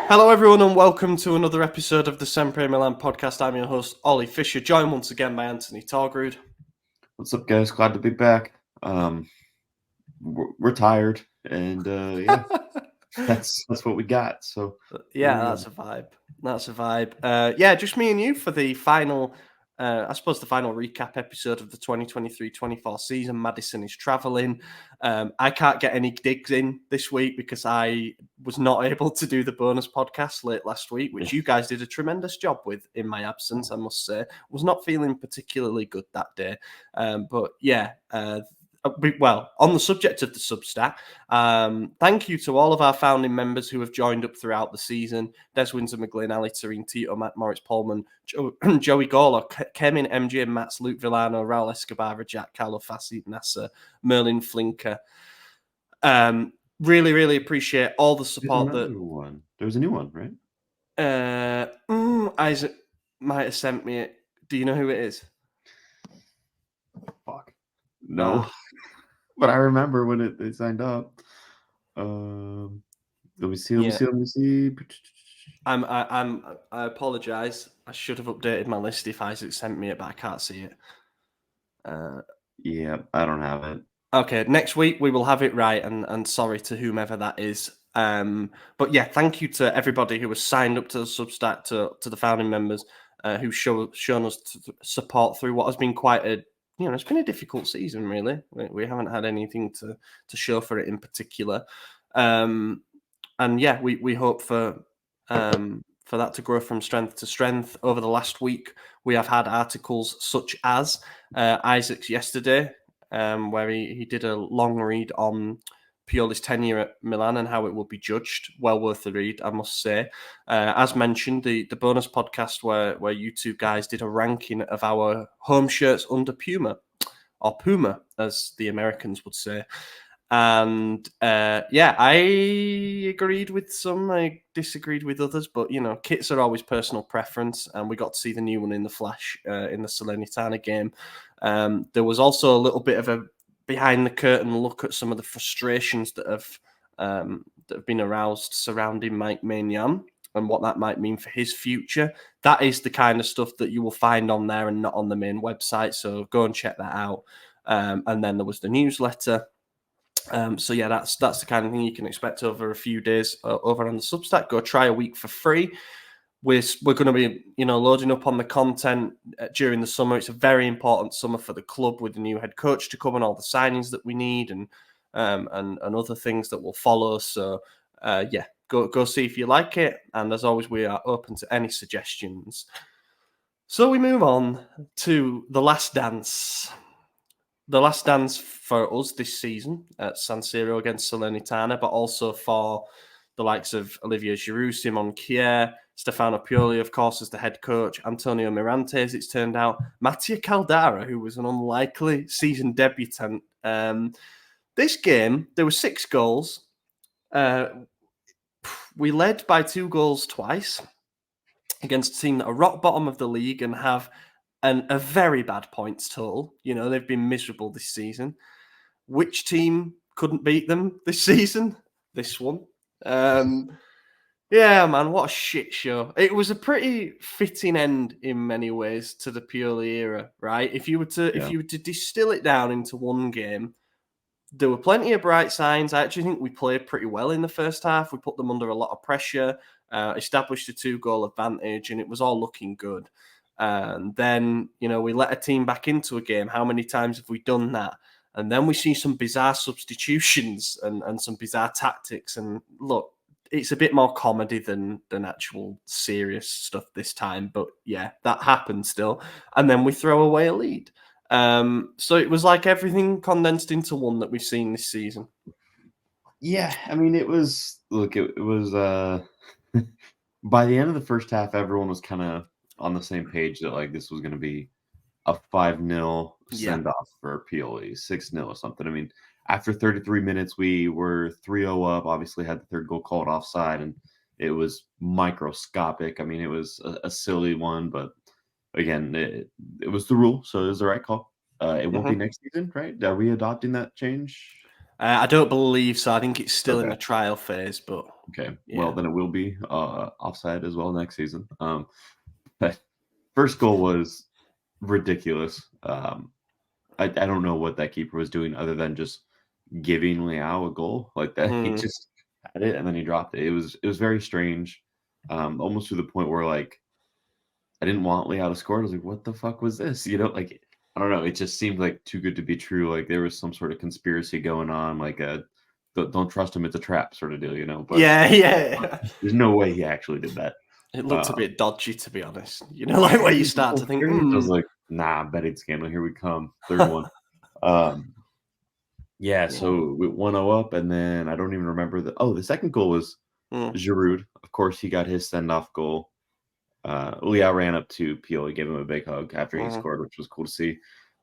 Hello, everyone, and welcome to another episode of the SempreMilan podcast. I'm your host, Ollie Fisher, joined once again by Anthony Torgrud. What's up, guys? Glad to be back. We're tired, and yeah, that's what we got. So here Yeah, we that's go. a vibe. That's a vibe. Yeah, just me and you for the final, I suppose, the final recap episode of the 2023-24 season. Madison is travelling. I can't get any digs in this week because I was not able to do the bonus podcast late last week, which you guys did a tremendous job with in my absence, I must say. Was not feeling particularly good that day. But yeah, well, on the subject of the Substack, thank you to all of our founding members who have joined up throughout the season. Des Windsor, McGlynn, Ali Tareen, Tito, Matt Morris, Polman, Joey Gawler, Kemin, MJ, Mats, Luke Villano, Raul Escobar, Jack, Carlo Fassi, Nasser, Merlin Flinker. Really, really appreciate all the There's support that another one. There's a new one, right? Isaac might have sent me it. Do you know who it is? Fuck. No, Oh, but I remember when they signed up. Let me see. Let me yeah. see. Let me see. I apologise. I should have updated my list if Isaac sent me it, but I can't see it. Yeah, I don't have it. Okay, next week we will have it right, and sorry to whomever that is. But yeah, thank you to everybody who has signed up to the Substack, to the founding members who've shown us support through what has been quite a it's been a difficult season. Really, we haven't had anything to show for it in particular, and yeah, we hope for that to grow from strength to strength. Over the last week, we have had articles such as Isaac's yesterday, where he did a long read on Pioli's tenure at Milan and how it will be judged. Well worth the read, I must say. As mentioned, the bonus podcast where you two guys did a ranking of our home shirts under Puma, or Puma, as the Americans would say. And yeah, I agreed with some, I disagreed with others, but kits are always personal preference, and we got to see the new one in the flesh in the Salernitana game. There was also a little bit of a behind the curtain look at some of the frustrations that have been aroused surrounding Mike Maignan and what that might mean for his future. That is the kind of stuff that you will find on there and not on the main website, so go and check that out. And then there was the newsletter. So yeah, that's the kind of thing you can expect over a few days over on the Substack. Go try a week for free. We're going to be loading up on the content during the summer. It's a very important summer for the club with the new head coach to come and all the signings that we need and other things that will follow. So yeah, go see if you like it. And as always, we are open to any suggestions. So we move on to The Last Dance. The Last Dance for us this season at San Siro against Salernitana, but also for the likes of Olivier Giroud, Simon Kjaer, Stefano Pioli, of course, as the head coach, Antonio Mirante, as it's turned out, Mattia Caldara, who was an unlikely season debutant. This game, there were 6 goals. We led by 2 goals twice against a team that are rock bottom of the league and have a very bad points total. They've been miserable this season. Which team couldn't beat them this season? This one. Yeah, man, what a shit show. It was a pretty fitting end in many ways to the Pioli era, right? If you were Yeah. to distill it down into one game, there were plenty of bright signs. I actually think we played pretty well in the first half. We put them under a lot of pressure, established a 2-goal advantage, and it was all looking good. And then, we let a team back into a game. How many times have we done that? And then we see some bizarre substitutions and some bizarre tactics. And look, it's a bit more comedy than actual serious stuff this time. But yeah, that happened still. And then we throw away a lead. So it was like everything condensed into one that we've seen this season. Yeah, I mean, it was. Look, it was. By the end of the first half, everyone was kind of on the same page that like this was going to be a 5-0 Yeah. send off for Pioli, 6-0 or something. I mean, after 33 minutes, we were 3-0 up. Obviously, had the third goal called offside, and it was microscopic. I mean, it was a silly one, but again, it was the rule, so it was the right call. It won't be Mm-hmm. next season, right? Are we adopting that change? I don't believe so. I think it's still in Okay. the trial phase, but Okay. Well, yeah. then it will be offside as well next season. But first goal was ridiculous. I don't know what that keeper was doing other than just giving Leao a goal like that. He Mm. just had it and then he dropped it. It was very strange, almost to the point where like I didn't want Leao to score. I was like, what the fuck was this? Like I don't know. It just seemed like too good to be true. Like there was some sort of conspiracy going on, like a don't trust him, it's a trap sort of deal. But Yeah, yeah. there's no way he actually did that. It looked a Uh, bit dodgy, to be honest. Like where you the start to whole think, series, I was like, nah, betting scandal. Here we come. Third one. Um, yeah, yeah. so we 1-0 up, and then I don't even remember the second goal was Mm, Giroud. Of course, he got his send-off goal. Leao ran up to Pioli, gave him a big hug after he mhm. scored, which was cool to see.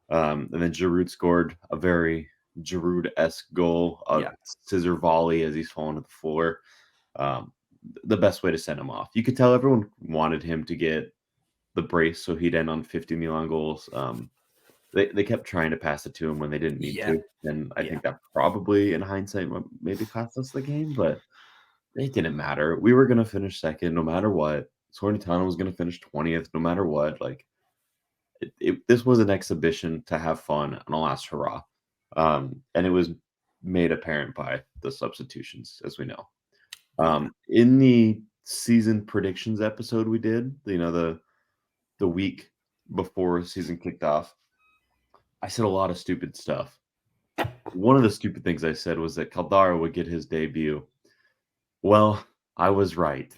And then Giroud scored a very Giroud-esque goal, a Yeah, scissor volley as he's falling to the floor. Um, the best way to send him off. You could tell everyone wanted him to get the brace so he'd end on 50 Milan goals. They kept trying to pass it to him when they didn't need yeah, to, and I yeah, think that probably, in hindsight, maybe cost us the game, but it didn't matter. We were gonna finish second no matter what. Salernitana was gonna finish 20th no matter what. Like this was an exhibition to have fun and a last hurrah, and it was made apparent by the substitutions, as we know. yeah. In the season predictions episode we did, the week before season kicked off, I said a lot of stupid stuff. One of the stupid things I said was that Caldara would get his debut. Well, I was right.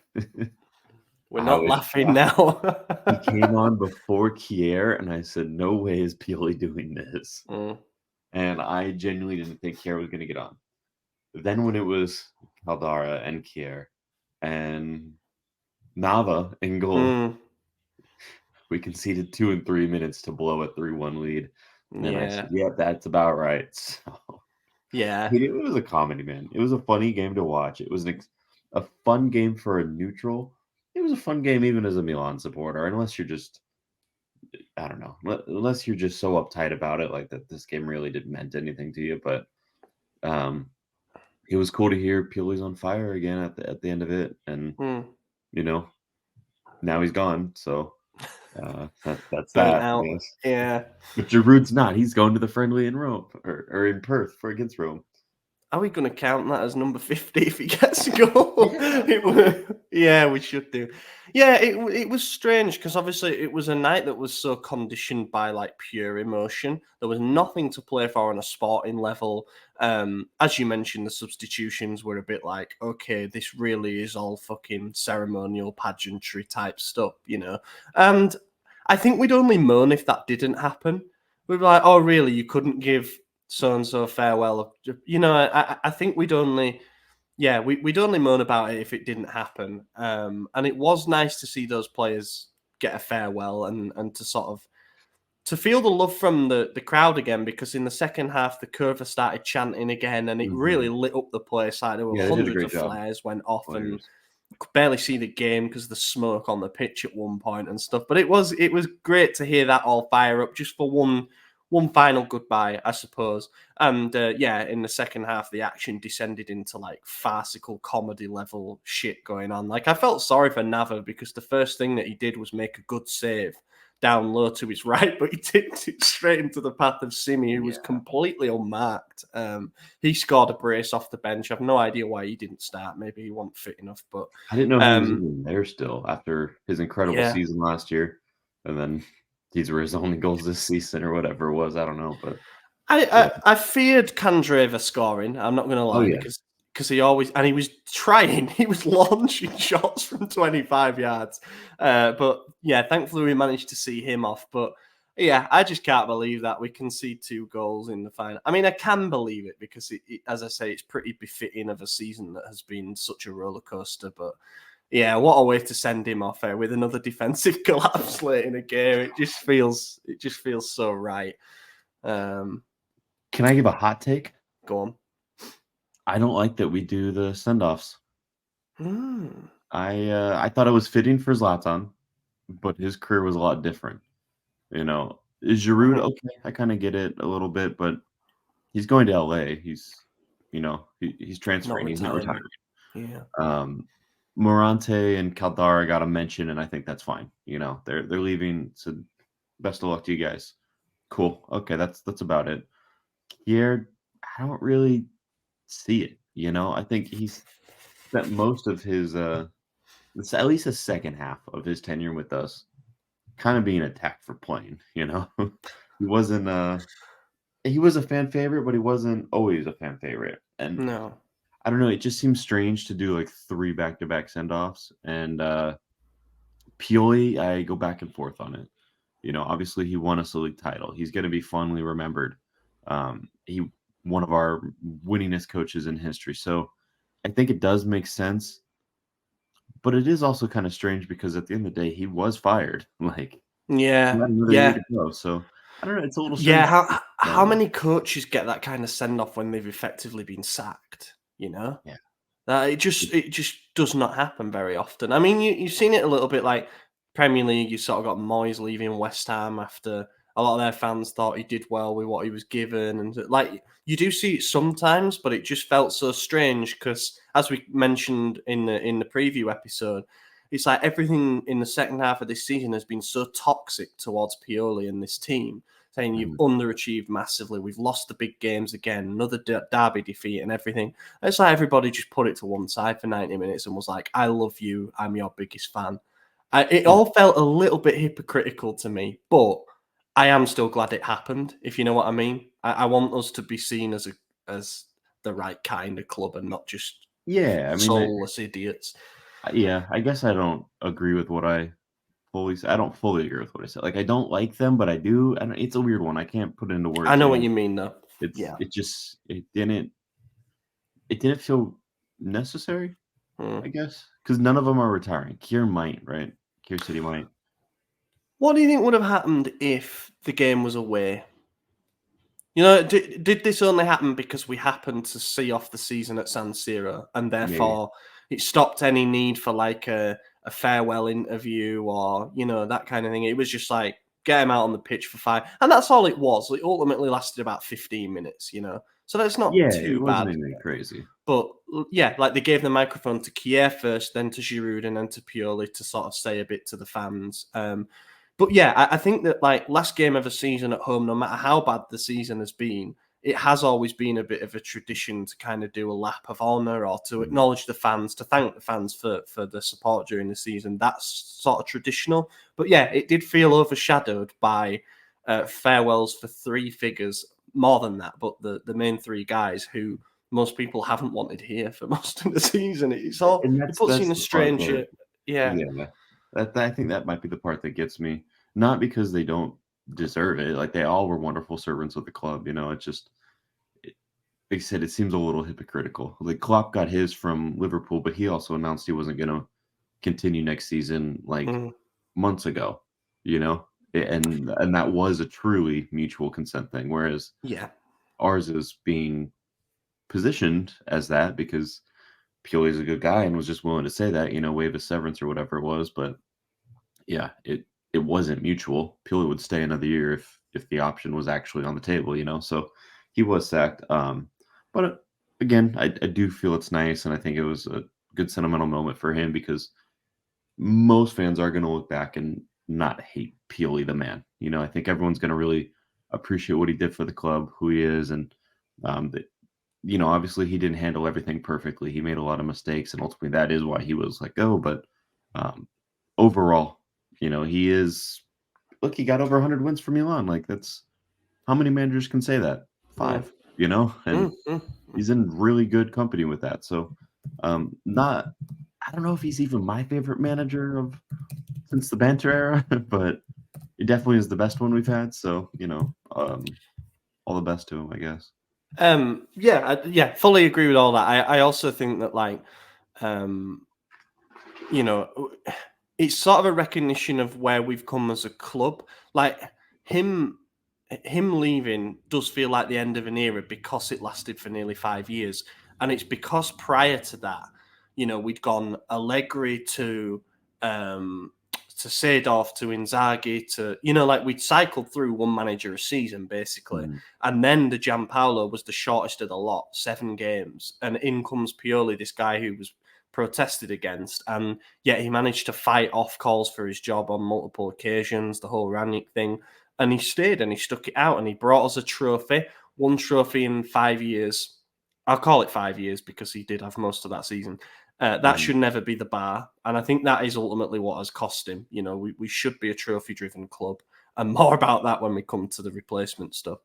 We're I not was laughing now. He came on before Kier, and I said, "No way is Pioli doing this." Mm, And I genuinely didn't think Kier was going to get on. Then when it was Caldara and Kier and Nava in goal, mm, we conceded 2 and 3 minutes to blow a 3-1 lead. And I yeah, said, "Yeah, that's about right." So yeah, it was a comedy, man. It was a funny game to watch. It was a fun game for a neutral. It was a fun game even as a Milan supporter, unless you're just, I don't know, unless you're just so uptight about it, like that this game really didn't meant anything to you. But um, it was cool to hear Pioli's on fire again at the end of it, and mm. you know now he's gone. So that's Burnt that, I out. guess. Yeah. But Giroud's not. He's going to the friendly in Rome or in Perth for against Rome. Are we going to count that as number 50 if he gets a goal? Yeah. Yeah, we should do. Yeah, it was strange because obviously it was a night that was so conditioned by like pure emotion. There was nothing to play for on a sporting level. As you mentioned, the substitutions were a bit like, okay, this really is all fucking ceremonial pageantry type stuff. And I think we'd only moan if that didn't happen. We'd be like, oh, really? You couldn't give so and so farewell. I think we'd only moan about it if it didn't happen. And it was nice to see those players get a farewell and to sort of to feel the love from the crowd again, because in the second half the Curva started chanting again and it really Mhm. lit up the place. Like there were Yeah, they did a hundreds great of job. flares went off and Players. could barely see the game because of the smoke on the pitch at one point and stuff. But it was great to hear that all fire up just for one final goodbye, I suppose. And yeah, in the second half, the action descended into like farcical comedy level shit going on. Like I felt sorry for Nava because the first thing that he did was make a good save down low to his right, but he tipped it straight into the path of Simi, who was Yeah. completely unmarked. He scored a brace off the bench. I've no idea why he didn't start. Maybe he wasn't fit enough, but I didn't know he was um, even there still after his incredible yeah. season last year, and then these were his only goals this season or whatever it was. I don't know, but I, yeah. I I feared Kandreva scoring. I'm not going to Oh lie yeah, because he always and he was trying. He was launching shots from 25 yards. But yeah, thankfully we managed to see him off. But yeah, I just can't believe that we concede 2 goals in the final. I mean, I can believe it because as I say, it's pretty befitting of a season that has been such a roller coaster. But yeah, what a way to send him off with another defensive collapse late in a game. It just feels so right. Um, can I give a hot take? Go on. I don't like that we do the send-offs. Hmm. I thought it was fitting for Zlatan, but his career was a lot different. Is Giroud Mhm. okay? I kind of get it a little bit, but he's going to LA. He's He's Not transferring. He's not retirement. retiring. Yeah. Morante and Caldara got a mention, and I think that's fine. They're leaving. So best of luck to you guys. Cool. Okay, that's about it. Here, I don't really see it. I think he's spent most of his at least the second half of his tenure with us kind of being attacked for playing. He wasn't he was a fan favorite, but he wasn't always a fan favorite. And No. I don't know, it just seems strange to do like 3 back-to-back send-offs. And Pioli, I go back and forth on it. Obviously he won us a league title. He's going to be fondly remembered. He one of our winningest coaches in history. So I think it does make sense. But it is also kind of strange because at the end of the day, he was fired. Like, he Yeah. had another year Yeah. to go. So I don't know. It's a little Yeah. strange. How many coaches get that kind of send off when they've effectively been sacked? Yeah. It just does not happen very often. I mean, you've seen it a little bit like Premier League. You sort of got Moyes leaving West Ham after a lot of their fans thought he did well with what he was given, and like you do see it sometimes, but it just felt so strange because, as we mentioned in the preview episode, it's like everything in the second half of this season has been so toxic towards Pioli and this team, saying you've underachieved massively. We've lost the big games again, another derby defeat and everything. It's like everybody just put it to one side for 90 minutes and was like, I love you. I'm your biggest fan. It all felt a little bit hypocritical to me, but I am still glad it happened, if you know what I mean. I want us to be seen as the right kind of club and not just Yeah. I mean, soulless idiots. I guess I don't agree with what I I don't fully agree with what I said. Like, I don't like them, but I do. And it's a weird one. I can't put it into I words. know what you mean, though. Yeah. It didn't feel necessary, I Mm. guess, because none of them are retiring. Kier might, right? Kier City might. What do you think would have happened if the game was away? Did this only happen because we happened to see off the season at San Siro, and Maybe. therefore it stopped any need for like a farewell interview or that kind of thing? It was just like get him out on the pitch for 5, and that's all it was. It ultimately lasted about 15 minutes, so that's not Yeah, it too wasn't bad. anything crazy. But yeah, like they gave the microphone to Kier first, then to Giroud, and then to Pioli to sort of say a bit to the fans. But yeah, I think that like last game of a season at home, no matter how bad the season has been, it has always been a bit of a tradition to kind of do a lap of honour or to Mhm. acknowledge the fans, to thank the fans for the support during the season. That's sort of traditional. But yeah, it did feel overshadowed by farewells for 3 figures, more than that, but the main 3 guys who most people haven't wanted here for most of the season. And It puts you in that's a the part strange, that yeah. yeah, I think that might be the part that gets me. Not because they don't deserve it. Like, they all were wonderful servants of the club. It's just it, like I said, it seems a little hypocritical. Like, Klopp got his from Liverpool, but he also announced he wasn't going to continue next season like Mm, months ago. You know, and that was a truly mutual consent thing. Whereas yeah. ours is being positioned as that because Pioli's a good guy and was just willing to say that, waive his severance or whatever it was. But yeah, it wasn't mutual. Pioli would stay another year if the option was actually on the table. So he was sacked. But again, I do feel it's nice, and I think it was a good sentimental moment for him because most fans are going to look back and not hate Pioli the man. I think everyone's going to really appreciate what he did for the club, who he is, and that obviously he didn't handle everything perfectly. He made a lot of mistakes, and ultimately that is why he was let go. But overall, he is look. He got over 100 wins for Milan. Like, that's how many managers can say that? Mm, 5. And mm, mm. he's in really good company with that. So, not. I don't know if he's even my favorite manager of since the banter era, but he definitely is the best one we've had. So, all the best to him, I guess. Yeah, fully agree with all that. I also think that like, um, you know, it's sort of a recognition of where we've come as a club. Like him, him leaving does feel like the end of an era because it lasted for nearly 5 years, and it's because prior to that, we'd gone Allegri um, Seedorf to Inzaghi to, like we'd cycled through one manager a season basically. And then the Gianpaolo was the shortest of the lot, 7 games. And in comes Pioli, this guy who was protested against. And yet he managed to fight off calls for his job on multiple occasions, the whole Ranić thing. And he stayed and he stuck it out and he brought us a trophy, 1 trophy in 5 years. I'll call it 5 years because he did have most of that season. That should never be the bar. And I think that is ultimately what has cost him. We should be a trophy-driven club. And more about that when we come to the replacement stuff.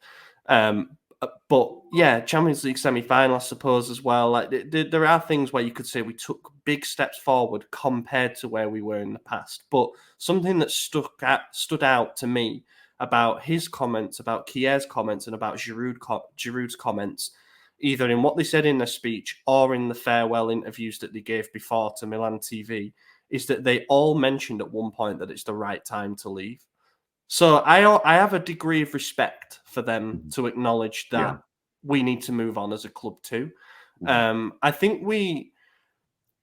But yeah, Champions League semi-final, I suppose, as well. Like there are things where you could say we took big steps forward compared to where we were in the past. But something that stood out to me about his comments, about Kier's comments, and about Giroud's comments, either in what they said in their speech or in the farewell interviews that they gave before to Milan TV, is that they all mentioned at one point that it's the right time to leave. So I have a degree of respect for them to acknowledge that we need to move on as a club too. I think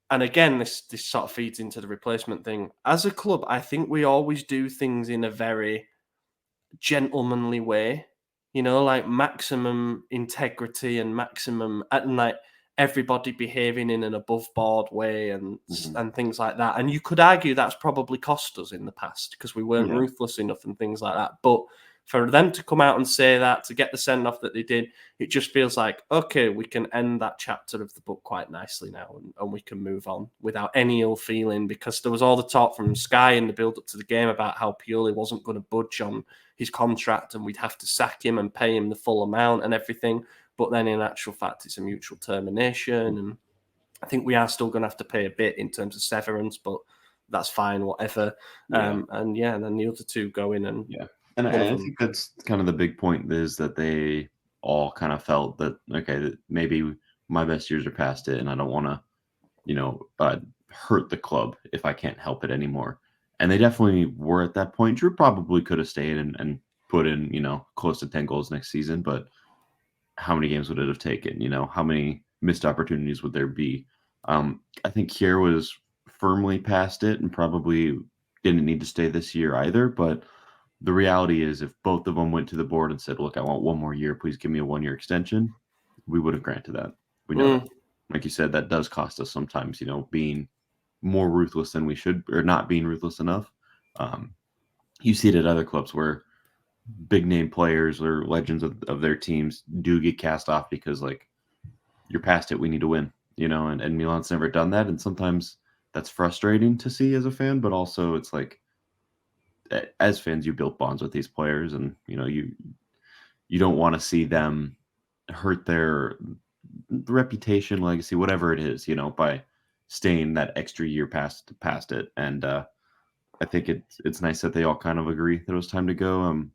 and again, this sort of feeds into the replacement thing. As a club, I think we always do things in a very gentlemanly way. Like maximum integrity and like everybody behaving in an above board way and things like that. And you could argue that's probably cost us in the past because we weren't ruthless enough and things like that. But for them to come out and say that, to get the send off that they did, it just feels like, okay, we can end that chapter of the book quite nicely now and we can move on without any ill feeling, because there was all the talk from Sky in the build up to the game about how Pioli wasn't going to budge on his contract and we'd have to sack him and pay him the full amount and everything. But then in actual fact, it's a mutual termination. And I think we are still going to have to pay a bit in terms of severance, but that's fine, whatever. And then the other two go in and... Yeah. And I think that's kind of the big point, is that they all kind of felt that, okay, that maybe my best years are past it and I don't want to, hurt the club if I can't help it anymore. And they definitely were at that point. Drew probably could have stayed and put in, close to 10 goals next season, but how many games would it have taken? How many missed opportunities would there be? I think Kier was firmly past it and probably didn't need to stay this year either, but the reality is, if both of them went to the board and said, look, I want 1 more year, please give me a 1-year extension, we would have granted that. We know that. Like you said, that does cost us sometimes, being more ruthless than we should, or not being ruthless enough. You see it at other clubs where big name players or legends of their teams do get cast off because, like, you're past it, we need to win, and Milan's never done that. And sometimes that's frustrating to see as a fan, but also it's like, as fans, you build bonds with these players, and you don't want to see them hurt their reputation, legacy, whatever it is, by staying that extra year past it. And I think it's nice that they all kind of agree that it was time to go,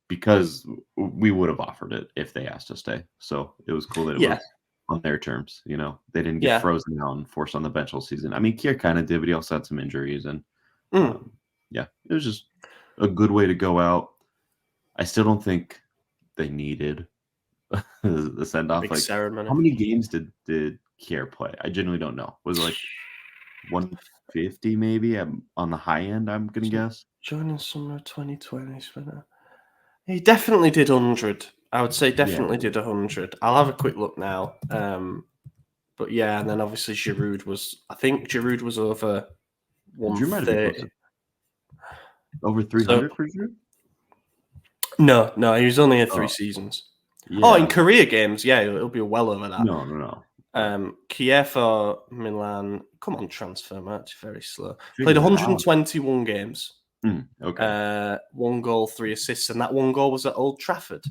because we would have offered it if they asked to stay. So it was cool that it was on their terms. They didn't get frozen out and forced on the bench all season. I mean, Kier kind of did, but he also had some injuries, and it was just a good way to go out. I still don't think they needed the send off. Like, ceremony. How many games did Kier play? I genuinely don't know. Was it like 150 maybe on the high end? I'm gonna guess. Joining summer 2020. He definitely did 100. I would say definitely did 100. I'll have a quick look now. But yeah, and then obviously Giroud was over 130. Over 300 for Giroud? No, he was only here 3 seasons. Yeah. Oh, in career games, it'll be well over that. No. Kiev or Milan, come on, transfer match, very slow. Played 121 games. Okay. 1 goal, 3 assists, and that 1 goal was at Old Trafford,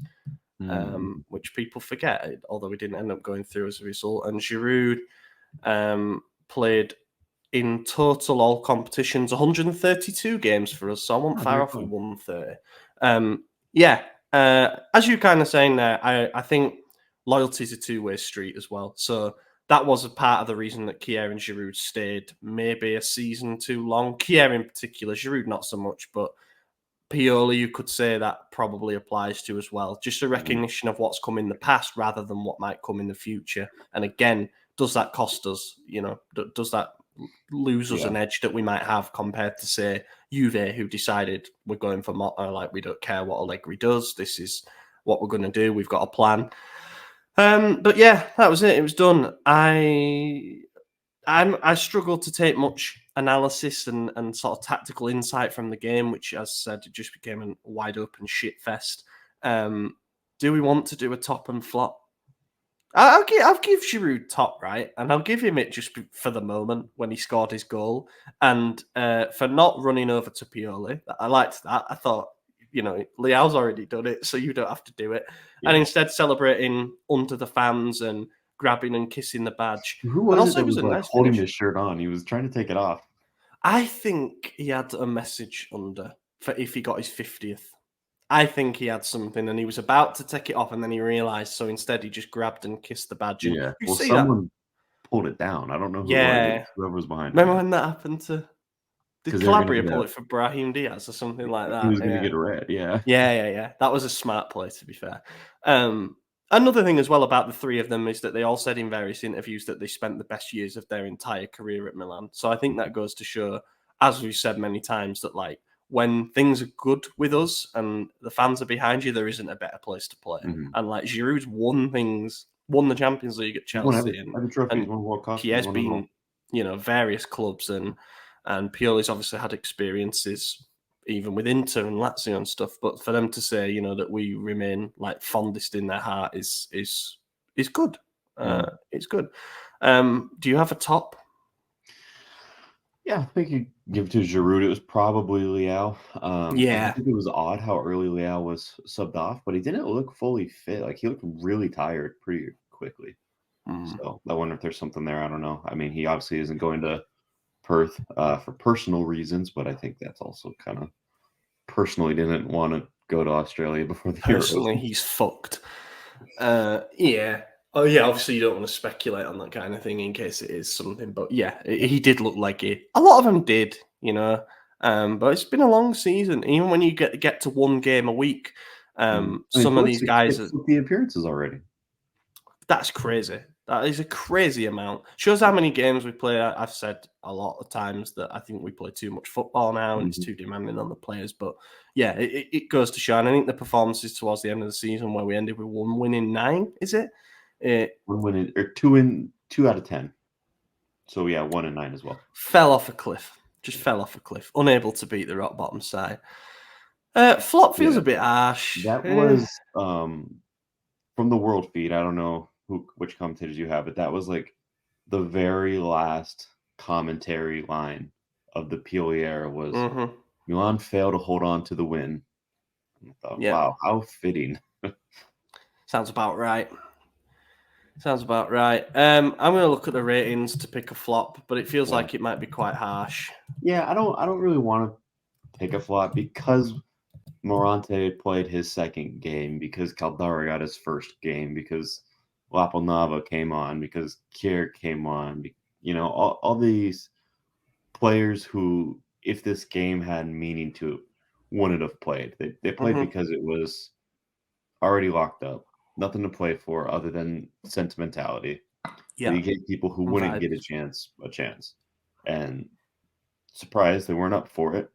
which people forget, although we didn't end up going through as a result. And Giroud played in total all competitions 132 games for us, so I wasn't far off with 130. As you kind of saying there, I think loyalty is a two-way street as well. So that was a part of the reason that Kier and Giroud stayed maybe a season too long. Kier in particular, Giroud not so much, but Pioli, you could say that probably applies to as well. Just a recognition of what's come in the past rather than what might come in the future. And again, does that cost us? Does that lose us an edge that we might have compared to, say, Juve, who decided we're going for Motta, like we don't care what Allegri does. This is what we're going to do. We've got a plan. But yeah, that was it. It was done. I struggled to take much analysis and sort of tactical insight from the game, which, as I said, it just became a wide open shit fest. Do we want to do a top and flop? I'll give Giroud top, right? And I'll give him it just for the moment when he scored his goal and for not running over to Pioli. I liked that. I thought, Leao's already done it, so you don't have to do it. Yeah. And instead celebrating under the fans and grabbing and kissing the badge. Who was it was like nice holding his shirt on? He was trying to take it off. I think he had a message under for if he got his 50th. I think he had something and he was about to take it off and then he realised. So instead he just grabbed and kissed the badge. Yeah. Well, someone pulled it down. I don't know who it was. Whoever was behind it. Remember when that happened to... Did Calabria pull it for Brahim Diaz or something like that? He was going to get a red, yeah. Yeah. That was a smart play, to be fair. Another thing as well about the three of them is that they all said in various interviews that they spent the best years of their entire career at Milan. So I think that goes to show, as we've said many times, that like when things are good with us and the fans are behind you, there isn't a better place to play. Mm-hmm. And like Giroud's won the Champions League at Chelsea and he has been, various clubs and Pioli's obviously had experiences even with Inter and Lazio and stuff. But for them to say, that we remain like fondest in their heart is good. It's good. Do you have a top? Yeah, I think you give it to Giroud. It was probably Leao. Yeah. I think it was odd how early Leao was subbed off, but he didn't look fully fit. Like he looked really tired pretty quickly. So I wonder if there's something there. I don't know. I mean, he obviously isn't going to Perth for personal reasons, but I think that's also kind of personally didn't want to go to Australia before the Personally, he's fucked. Yeah. Oh, yeah, obviously you don't want to speculate on that kind of thing in case it is something. But yeah, he did look like it. A lot of them did, but it's been a long season. Even when you get to one game a week, some of these guys... the appearances already. That's crazy. That is a crazy amount. Shows how many games we play. I've said a lot of times that I think we play too much football now and it's too demanding on the players. But yeah, it goes to show. And I think the performances towards the end of the season where we ended with 1 win in 9, is it? 1 win or 2 out of 10. So yeah, 1 and 9 as well. Fell off a cliff. Just fell off a cliff. Unable to beat the rock bottom side. Flop feels a bit harsh. That was from the world feed. I don't know which commentators you have, but that was like the very last commentary line of the Pioli era was Milan failed to hold on to the win. I thought, wow, how fitting. Sounds about right. I'm going to look at the ratings to pick a flop, but it feels like it might be quite harsh. Yeah, I don't really want to pick a flop because Morante played his second game, because Caldara got his first game, because Laponava came on, because Kier came on, all these players who, if this game had meaning to it, wouldn't have played. They played because it was already locked up. Nothing to play for other than sentimentality. Yeah. So you get people who wouldn't get a chance. And surprised they weren't up for it,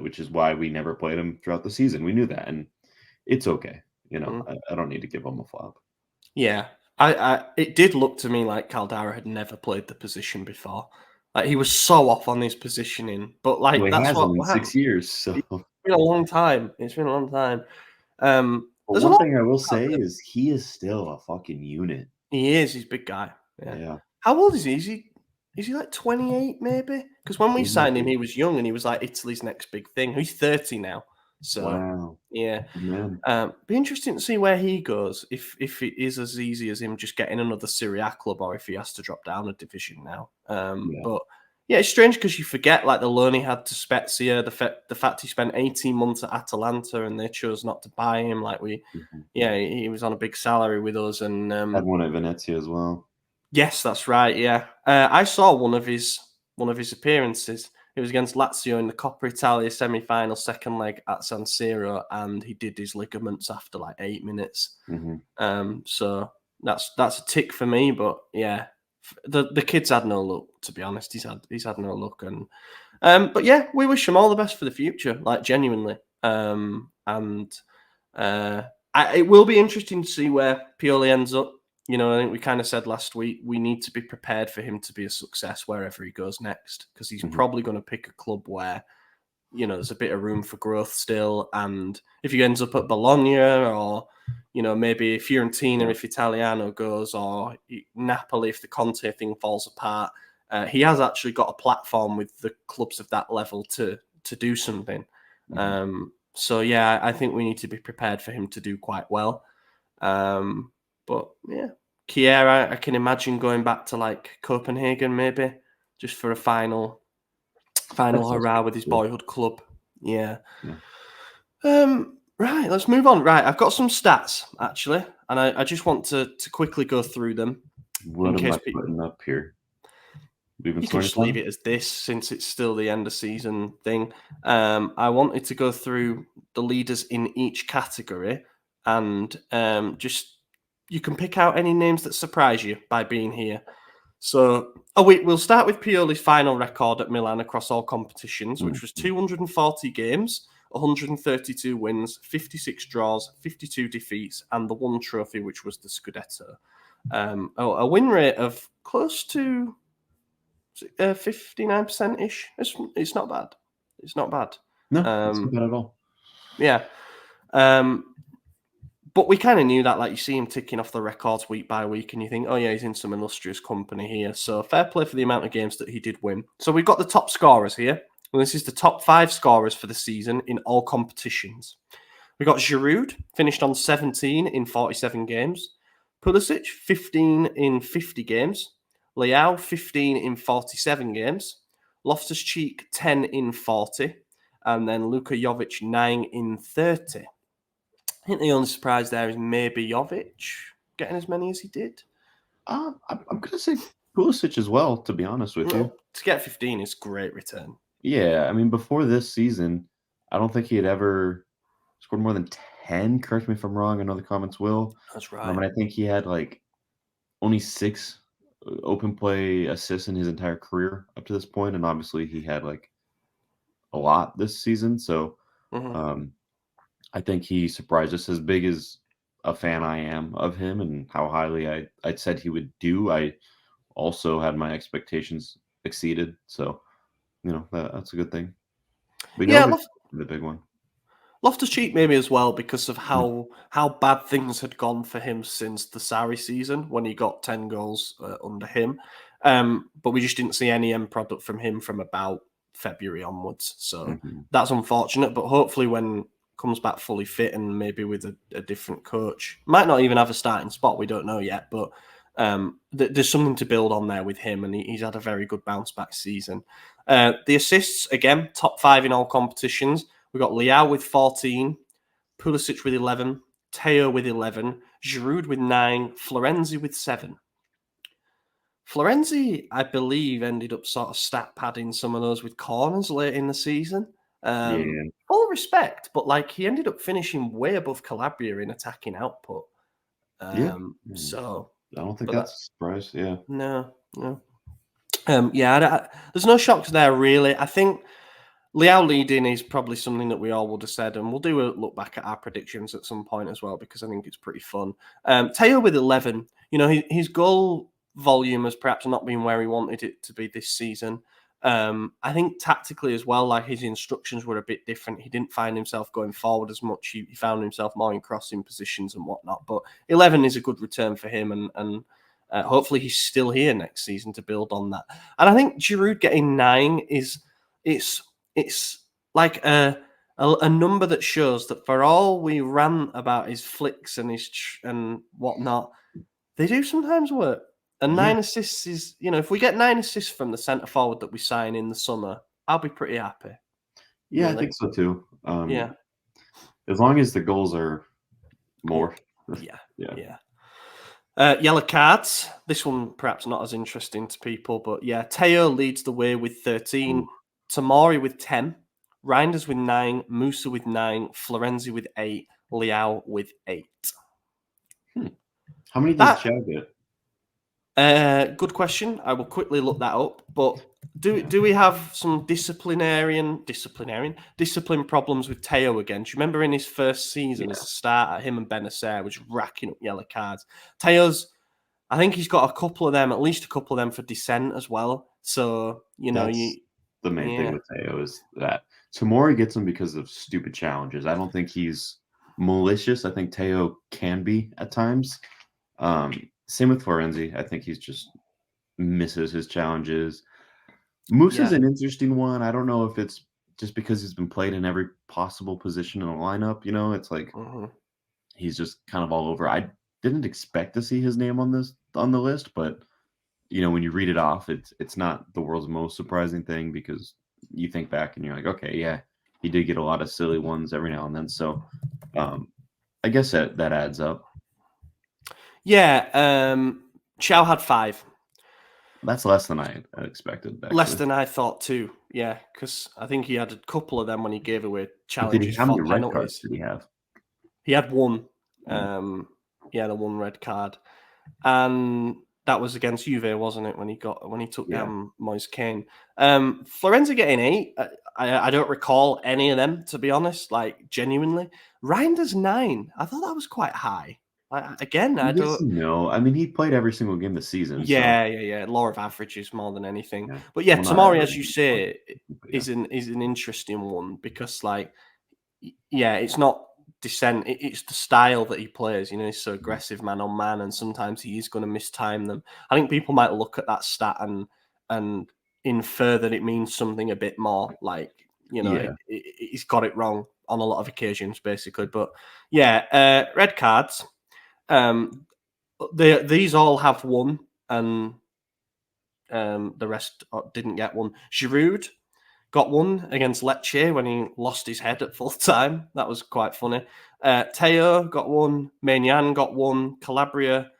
which is why we never played them throughout the season. We knew that, and it's okay. I don't need to give them a flop. Yeah, it did look to me like Caldara had never played the position before. Like he was so off on his positioning, but like that's what in 6 years. So it's been a long time. There's one thing I will say is he is still a fucking unit. He is. He's a big guy. Yeah. How old is he? Is he like 28 maybe? Because when we signed him, he was young and he was like Italy's next big thing. He's 30 now. So yeah. Be interesting to see where he goes. If it is as easy as him just getting another Serie A club, or if he has to drop down a division now. But yeah, it's strange because you forget like the loan he had to Spezia, the fact he spent 18 months at Atalanta and they chose not to buy him. Like he was on a big salary with us and had one at Venezia as well. Yes, that's right. Yeah, I saw one of his appearances. It was against Lazio in the Coppa Italia semi-final, second leg at San Siro, and he did his ligaments after like 8 minutes. So that's a tick for me. But yeah, the kid's had no luck, to be honest. He's had no luck, and but yeah, we wish him all the best for the future, like genuinely. It will be interesting to see where Pioli ends up. I think we kind of said last week we need to be prepared for him to be a success wherever he goes next, because he's probably going to pick a club where there's a bit of room for growth still. And if he ends up at Bologna, or maybe Fiorentina if Italiano goes, or Napoli if the Conte thing falls apart, he has actually got a platform with the clubs of that level to do something. So yeah, I think we need to be prepared for him to do quite well. But yeah, Kiera, I can imagine going back to like Copenhagen maybe, just for a final hurrah with his boyhood club. Yeah. Right, let's move on. Right, I've got some stats actually, and I just want to quickly go through them. What am I putting up here? You can just leave it as this, since it's still the end of season thing. I wanted to go through the leaders in each category, and just you can pick out any names that surprise you by being here. So, we'll start with Pioli's final record at Milan across all competitions, which was 240 games, 132 wins, 56 draws, 52 defeats, and the one trophy, which was the Scudetto. A win rate of close to 59%-ish. It's not bad. It's not bad. No, it's not bad at all. Yeah. But we kind of knew that, like, you see him ticking off the records week by week, and you think, oh yeah, he's in some illustrious company here. So fair play for the amount of games that he did win. So we've got the top scorers here. And this is the top 5 scorers for the season in all competitions. We got Giroud, finished on 17 in 47 games. Pulisic, 15 in 50 games. Leao, 15 in 47 games. Loftus-Cheek, 10 in 40. And then Luka Jovic, 9 in 30. I think the only surprise there is maybe Jovic getting as many as he did. I'm going to say Pulisic as well, to be honest with you. To get 15 is a great return. Yeah, I mean, before this season, I don't think he had ever scored more than 10. Correct me if I'm wrong. I know the comments will. That's right. I think he had like only 6 open play assists in his entire career up to this point, and obviously he had like a lot this season. So I think he surprised us. As big as a fan I am of him and how highly I'd said he would do, I also had my expectations exceeded. So, that's a good thing. But yeah, the big one. Loftus-Cheek maybe as well, because of how bad things had gone for him since the Sarri season, when he got 10 goals under him. But we just didn't see any end product from him from about February onwards. So that's unfortunate. But hopefully when comes back fully fit and maybe with a different coach, might not even have a starting spot, we don't know yet. But there's something to build on there with him, and he's had a very good bounce back season. The assists, again, top 5 in all competitions. We've got Leao with 14, Pulisic with 11, Teo with 11, Giroud with 9, Florenzi with 7. Florenzi, I believe, ended up sort of stat padding some of those with corners late in the season. All respect, but like he ended up finishing way above Calabria in attacking output. So I don't think that's a surprise. Yeah. No. There's no shocks there, really. I think Leao leading is probably something that we all would have said, and we'll do a look back at our predictions at some point as well, because I think it's pretty fun. Teo with 11, his goal volume has perhaps not been where he wanted it to be this season. I think tactically as well, like his instructions were a bit different. He didn't find himself going forward as much. He found himself more in crossing positions and whatnot. But 11 is a good return for him, and hopefully he's still here next season to build on that. And I think Giroud getting 9 it's like a number that shows that for all we rant about his flicks and and whatnot, they do sometimes work. And 9 assists is, if we get 9 assists from the centre forward that we sign in the summer, I'll be pretty happy. Yeah, really. I think so too. Yeah. As long as the goals are more. Yeah. Yellow cards. This one perhaps not as interesting to people, but yeah, Teo leads the way with 13, Tomori with 10, Reinders with 9, Musa with 9, Florenzi with 8, Leao with 8. How many does Chad get? Good question. I will quickly look that up. But do we have some discipline problems with Teo again? Do you remember in his first season as a starter, him and Benacer was racking up yellow cards? Teo's, I think he's got a couple of them, at least a couple of them for dissent as well. So, That's the main thing with Teo is that Tamori gets him because of stupid challenges. I don't think he's malicious. I think Teo can be at times. Same with Florenzi. I think he's just misses his challenges. Moose is an interesting one. I don't know if it's just because he's been played in every possible position in the lineup. It's like he's just kind of all over. I didn't expect to see his name on the list, but when you read it off, it's not the world's most surprising thing because you think back and you're like, okay, yeah, he did get a lot of silly ones every now and then. So I guess that adds up. Yeah, Chow had 5. That's less than I expected. Actually. Less than I thought too. Yeah, because I think he had a couple of them when he gave away challenges. How many red cards did he have? He had 1. He had a 1 red card, and that was against Juve, wasn't it? When he took down Moise Kean. Florenzi getting 8. I don't recall any of them, to be honest. Like genuinely, Reinders 9. I thought that was quite high. I don't know. I mean, he played every single game this season. Yeah. Law of averages more than anything. Yeah. But Tamori, as you say, is an interesting one because, like, it's not dissent. It's the style that he plays. He's so aggressive man on man, and sometimes he is going to mistime them. I think people might look at that stat and infer that it means something a bit more. Like, he's got it wrong on a lot of occasions, basically. But red cards. These all have 1, and the rest didn't get 1. Giroud got 1 against Lecce when he lost his head at full time. That was quite funny. Teo got 1. Maignan got 1. Calabria,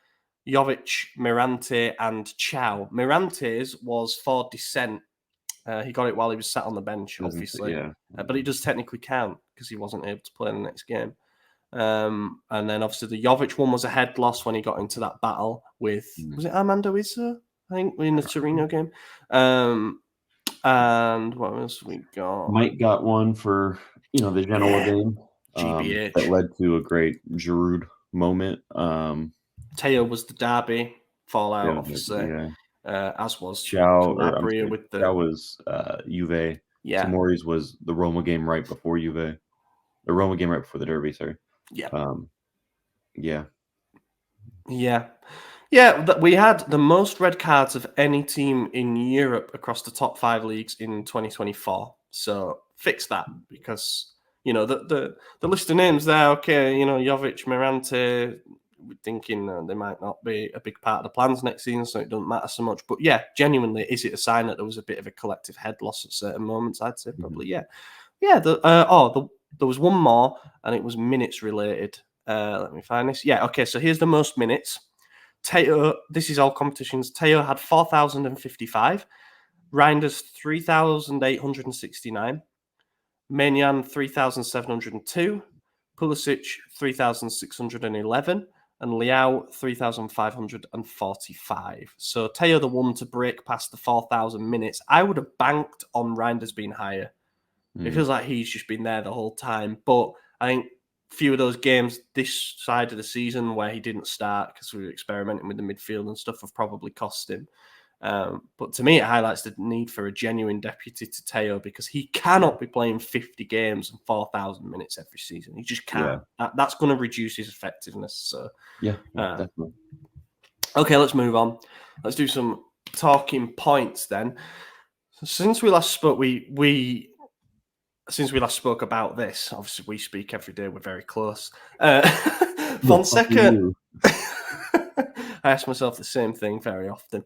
Jovic, Mirante, and Chow. Mirante's was for dissent. He got it while he was sat on the bench, obviously. But it does technically count because he wasn't able to play in the next game. And then obviously the Jovic one was a head loss when he got into that battle with was it Armando Izzo? I think in the Torino game. And what else we got? Mike got 1 for the Genoa game. GBH. That led to a great Giroud moment. Teo was the derby fallout, obviously. As was Chow with the that was Juve. Yeah. Tamori's was the Roma game right before Juve. The Roma game right before the derby, sorry. Yeah. We had the most red cards of any team in Europe across the top 5 leagues in 2024. So fix that because the list of names there. Okay, Jovic, Mirante. We're thinking they might not be a big part of the plans next season, so it doesn't matter so much. But genuinely, is it a sign that there was a bit of a collective head loss at certain moments? I'd say probably there was 1 more, and it was minutes related. Let me find this. Okay, so here's the most minutes. Teo, this is all competitions. Teo had 4,055. Reinders 3,869. Maignan 3,702. Pulisic 3,611. And Liao 3,545. So Teo the one to break past the 4,000 minutes. I would have banked on Reinders being higher. It feels like he's just been there the whole time. But I think a few of those games this side of the season where he didn't start because we were experimenting with the midfield and stuff have probably cost him. But to me, it highlights the need for a genuine deputy to Teo because he cannot be playing 50 games and 4,000 minutes every season. He just can't. That's going to reduce his effectiveness. So definitely. Okay, let's move on. Let's do some talking points then. So since we last spoke, since we last spoke about this, obviously we speak every day. We're very close. Fonseca. I ask myself the same thing very often.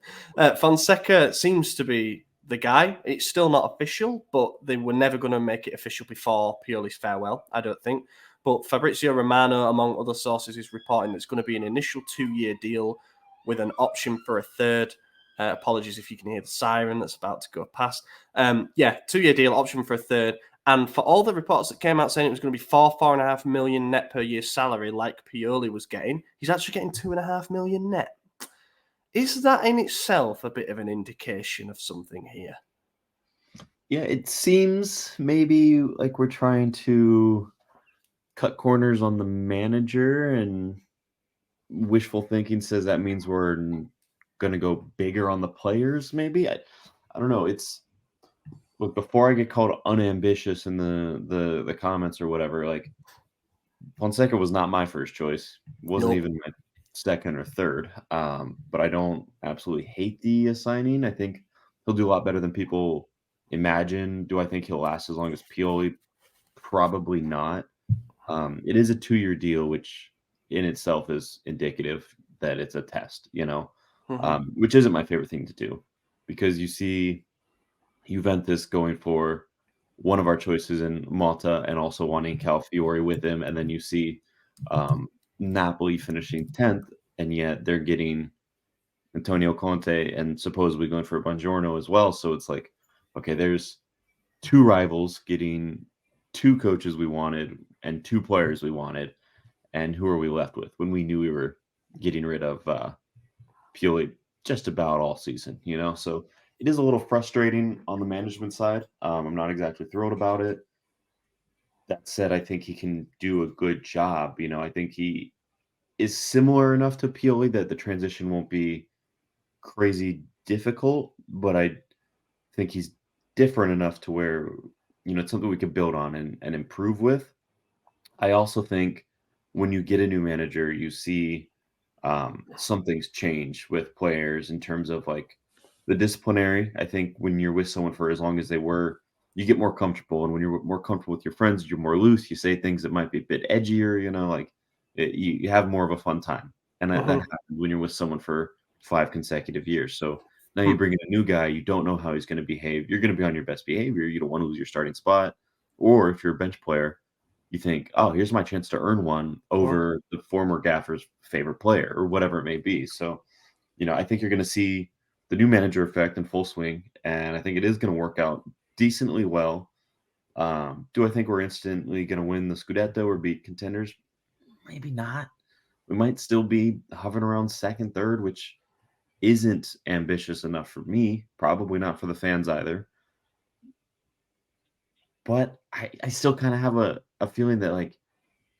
Fonseca seems to be the guy. It's still not official, but they were never going to make it official before Pioli's farewell, I don't think. But Fabrizio Romano, among other sources, is reporting that it's going to be an initial 2-year deal with an option for a third. Apologies if you can hear the siren that's about to go past. 2-year deal, option for a third. And for all the reports that came out saying it was going to be 4.5 million net per year salary like Pioli was getting, he's actually getting 2.5 million net. Is that in itself a bit of an indication of something here? Yeah, it seems maybe like we're trying to cut corners on the manager, and wishful thinking says that means we're gonna go bigger on the players. Maybe I don't know. It's look before I get called unambitious in the comments or whatever. Like Fonseca was not my first choice. Wasn't Nope. even my second or third. But I don't absolutely hate the signing. I think he'll do a lot better than people imagine. Do I think he'll last as long as Pioli? Probably not. It is a 2-year deal, which in itself is indicative that it's a test, which isn't my favorite thing to do because you see Juventus going for one of our choices in Malta and also wanting Calafiori with him. And then you see Napoli finishing 10th, and yet they're getting Antonio Conte and supposedly going for Buongiorno as well. So it's like, okay, there's two rivals getting two coaches we wanted and two players we wanted. And who are we left with when we knew we were getting rid of Pioli just about all season, So it is a little frustrating on the management side. I'm not exactly thrilled about it. That said, I think he can do a good job. I think he is similar enough to Pioli that the transition won't be crazy difficult, but I think he's different enough to where, it's something we can build on and improve with. I also think when you get a new manager, you see some things change with players in terms of like the disciplinary. I think when you're with someone for as long as they were, you get more comfortable. And when you're more comfortable with your friends, you're more loose. You say things that might be a bit edgier, you have more of a fun time. And that happens when you're with someone for 5 consecutive years. So now you bring in a new guy, you don't know how he's going to behave. You're going to be on your best behavior. You don't want to lose your starting spot. Or if you're a bench player, you think, oh, here's my chance to earn one over the former gaffer's favorite player or whatever it may be. So, I think you're going to see the new manager effect in full swing, and I think it is going to work out decently well. Do I think we're instantly going to win the Scudetto or beat contenders? Maybe not. We might still be hovering around second, third, which isn't ambitious enough for me. Probably not for the fans either. But I still kind of have a feeling that like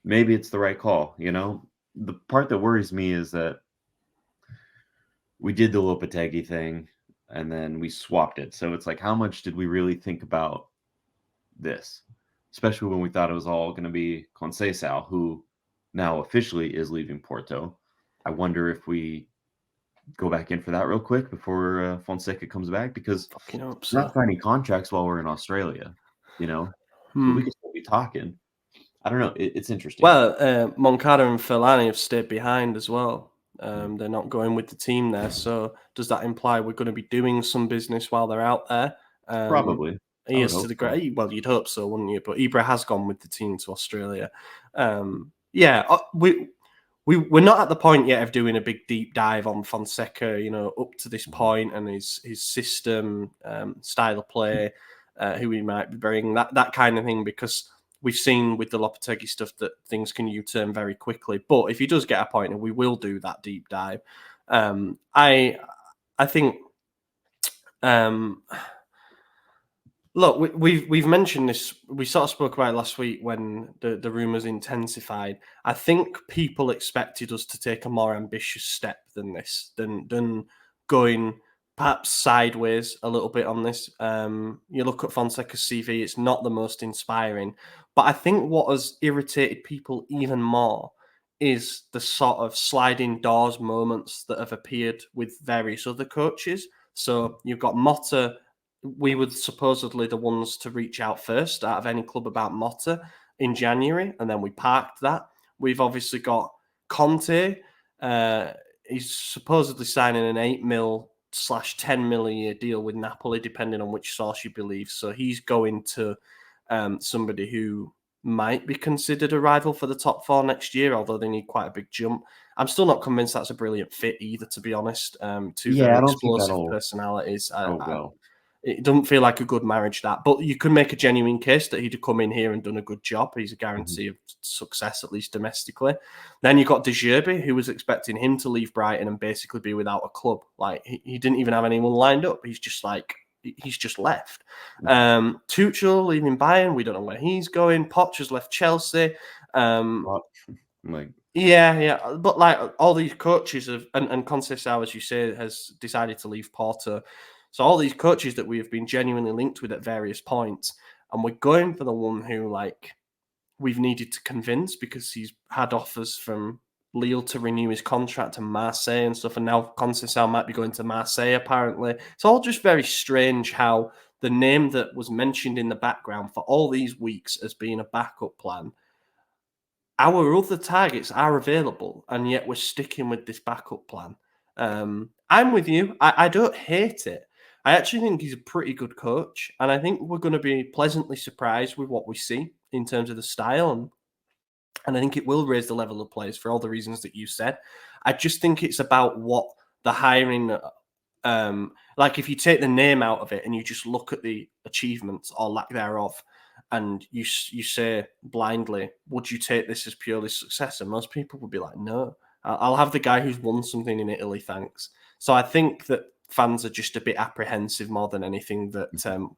maybe it's the right call, The part that worries me is that we did the Lopetegui thing and then we swapped it. So it's like, how much did we really think about this? Especially when we thought it was all going to be Conceição, who now officially is leaving Porto. I wonder if we go back in for that real quick before Fonseca comes back, because we're not signing contracts while we're in Australia, So we could still be talking. I don't know. It's interesting. Well, Moncada and Fellaini have stayed behind as well. They're not going with the team there. So does that imply we're going to be doing some business while they're out there? Probably. Yes, to the great. Well, you'd hope so, wouldn't you? But Ibra has gone with the team to Australia. We're not at the point yet of doing a big deep dive on Fonseca, up to this point, and his system, style of play, who he might bring, that kind of thing, because we've seen with the Lopetegui stuff that things can U-turn very quickly. But if he does get appointed, we will do that deep dive. I think. Look, we've mentioned this. We sort of spoke about it last week when the rumours intensified. I think people expected us to take a more ambitious step than this, than going perhaps sideways a little bit on this. You look at Fonseca's CV; it's not the most inspiring. But I think what has irritated people even more is the sort of sliding doors moments that have appeared with various other coaches. So you've got Motta. We were supposedly the ones to reach out first out of any club about Motta in January, and then we parked that. We've obviously got Conte. He's supposedly signing an 8 mil / 10 mil a year deal with Napoli, depending on which source you believe. So he's going to somebody who might be considered a rival for the top 4 next year, although they need quite a big jump. I'm still not convinced that's a brilliant fit either, to be honest. Two very explosive personalities. It doesn't feel like a good marriage, that. But you can make a genuine case that he'd have come in here and done a good job. He's a guarantee of success, at least domestically. Then you got De Zerbi, who was expecting him to leave Brighton and basically be without a club. Like, he didn't even have anyone lined up. He's just left. Tuchel leaving Bayern. We don't know where he's going. Poch has left Chelsea. Yeah, but like all these coaches have, and Conceição, as you say, has decided to leave Porto. So all these coaches that we have been genuinely linked with at various points, and we're going for the one who like we've needed to convince because he's had offers from Lille to renew his contract and Marseille and stuff, and now Conceição might be going to Marseille apparently. It's all just very strange how the name that was mentioned in the background for all these weeks as being a backup plan, our other targets are available, and yet we're sticking with this backup plan. I'm with you. I don't hate it. I actually think he's a pretty good coach, and I think we're going to be pleasantly surprised with what we see in terms of the style, and I think it will raise the level of players for all the reasons that you said. I just think it's about what the hiring, like if you take the name out of it and you just look at the achievements or lack thereof, and you say blindly, would you take this as purely success? And most people would be like, no, I'll have the guy who's won something in Italy, thanks. So I think that fans are just a bit apprehensive more than anything that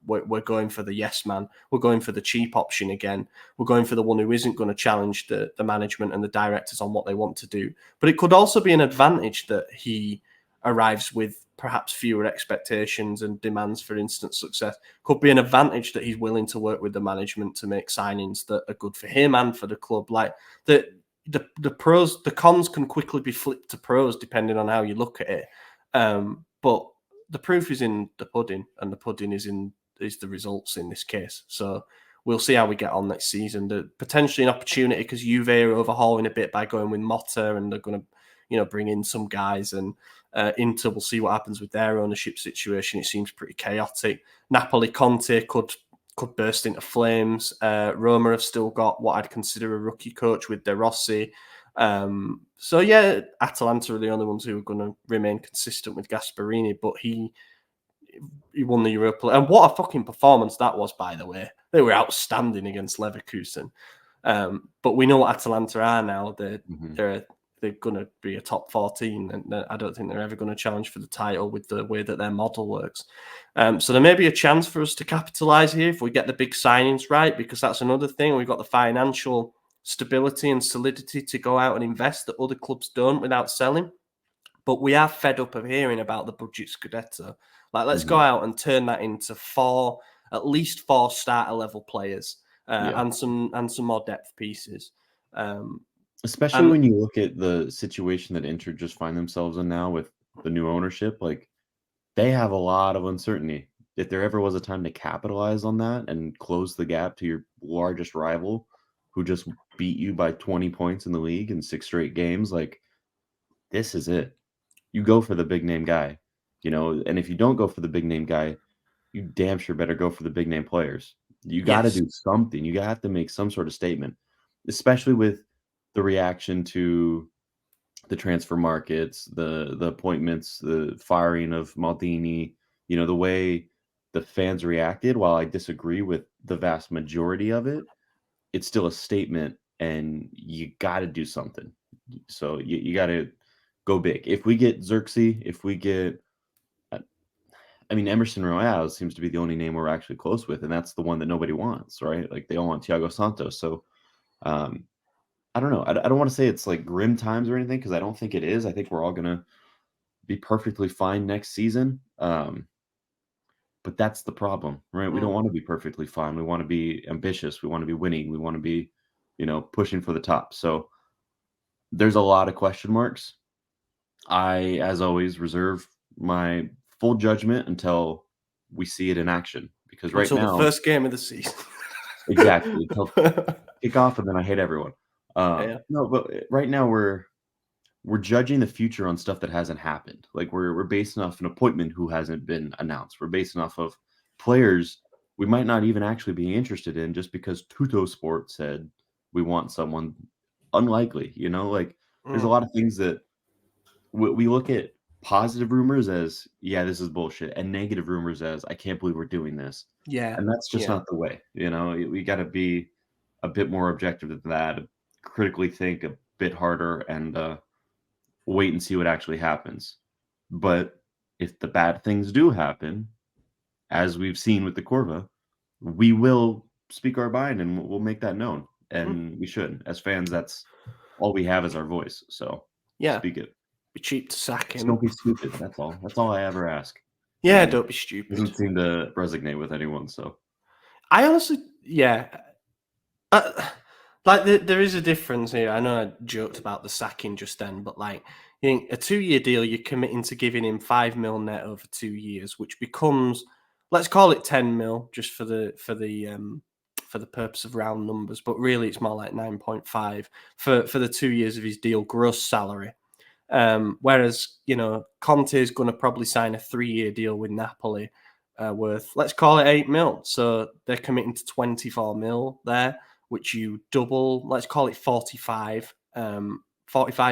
we're going for the yes man. We're going for the cheap option again. We're going for the one who isn't going to challenge the management and the directors on what they want to do. But it could also be an advantage that he arrives with perhaps fewer expectations and demands for instant success. Could be an advantage that he's willing to work with the management to make signings that are good for him and for the club. Like the pros, the cons can quickly be flipped to pros depending on how you look at it. But the proof is in the pudding, and the pudding is the results in this case. So we'll see how we get on next season. Potentially an opportunity because Juve are overhauling a bit by going with Motta, and they're going to, bring in some guys, and Inter, we'll see what happens with their ownership situation. It seems pretty chaotic. Napoli, Conte could burst into flames. Roma have still got what I'd consider a rookie coach with De Rossi. So yeah, Atalanta are the only ones who are going to remain consistent with Gasperini, but he won the Europa. And what a fucking performance that was, by the way. They were outstanding against Leverkusen. But we know what Atalanta are now. They're going to be a top 14, and I don't think they're ever going to challenge for the title with the way that their model works. So there may be a chance for us to capitalise here if we get the big signings right, because that's another thing. We've got the financial stability and solidity to go out and invest that other clubs don't without selling. But we are fed up of hearing about the budget Scudetto. Like, let's go out and turn that into at least four starter level players and some more depth pieces. Especially when you look at the situation that Inter just find themselves in now with the new ownership, like they have a lot of uncertainty. If there ever was a time to capitalize on that and close the gap to your largest rival who just beat you by 20 points in the league in 6 straight games, like this is it. You go for the big name guy, and if you don't go for the big name guy, you damn sure better go for the big name players. You got to do something. You have to make some sort of statement, especially with the reaction to the transfer markets, the appointments, the firing of Maldini, the way the fans reacted. While I disagree with the vast majority of it, it's still a statement, and you got to do something. So you got to go big. If we get Xerxes, if we get, Emerson Royale seems to be the only name we're actually close with, and that's the one that nobody wants, right? Like they all want Thiago Santos. So, I don't know. I don't want to say it's like grim times or anything, because I don't think it is. I think we're all going to be perfectly fine next season. But that's the problem, right? We don't want to be perfectly fine. We want to be ambitious. We want to be winning. We want to be, pushing for the top. So there's a lot of question marks. I, as always, reserve my full judgment until we see it in action. Because until the first game of the season. Exactly. Until kick off, and then I hate everyone. No, but right now we're judging the future on stuff that hasn't happened. Like we're basing off an appointment who hasn't been announced. We're basing off of players we might not even actually be interested in just because Tutto Sport said we want someone unlikely. Like there's a lot of things that we look at positive rumors as, yeah, this is bullshit, and negative rumors as, I can't believe we're doing this. Yeah. And that's just not the way. We got to be a bit more objective than that, critically think a bit harder, and wait and see what actually happens. But if the bad things do happen, as we've seen with the Corva, we will speak our mind and we'll make that known. And we should. As fans, that's all we have is our voice. So Yeah. speak it. Be cheap to sack Just him. don't be stupid. That's all. That's all I ever ask. Yeah, don't be stupid. Doesn't seem to resonate with anyone. So I honestly, yeah. Like there is a difference here. I know I joked about the sacking just then, but like, you think a 2-year deal, you're committing to giving him 5 mil net over 2 years, which becomes, let's call it 10 mil, just for the purpose of round numbers. But really, it's more like 9.5 for the 2 years of his deal gross salary. Whereas Conte is going to probably sign a 3-year deal with Napoli, worth, let's call it 8 mil. So they're committing to 24 mil there, which you double, let's call it 45